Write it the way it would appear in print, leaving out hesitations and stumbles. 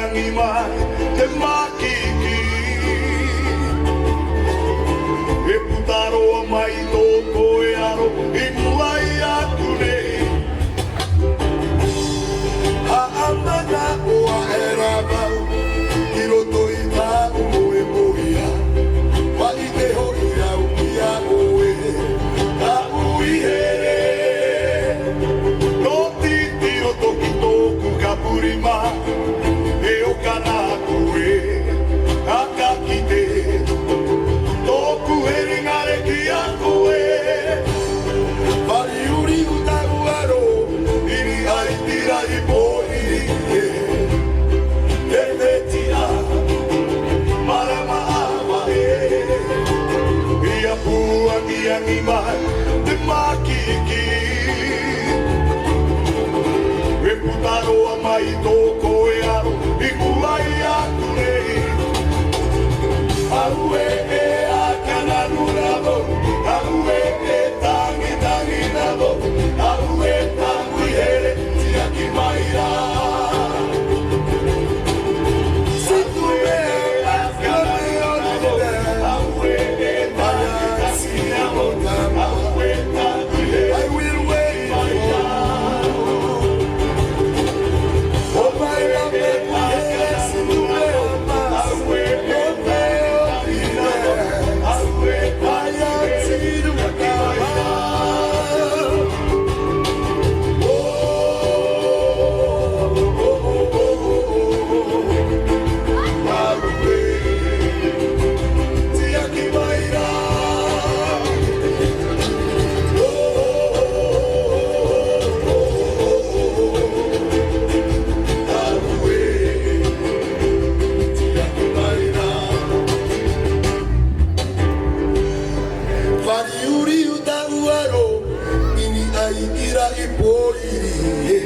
angi mai te makiki e putaroa mai tōko e aro i mulai aku nei haamana o a era mau i roto i tāu e moia wali te hoi au ki a oe a ui here no titi o toki tōku ka purima e o kanako e a ka kite tōku he ringare ki a koe wali uri utaru aro iri ai tira i pōiri e e te tira marama awa e ia puangi angi mai te makiki e putaroa mai tōko e aro i kulai aku nei aue e a kananu rabo aue e tangi tangi rabo aue tangi here tiaki mai rā Wari uri uta uaro, ini ai ira i pōiri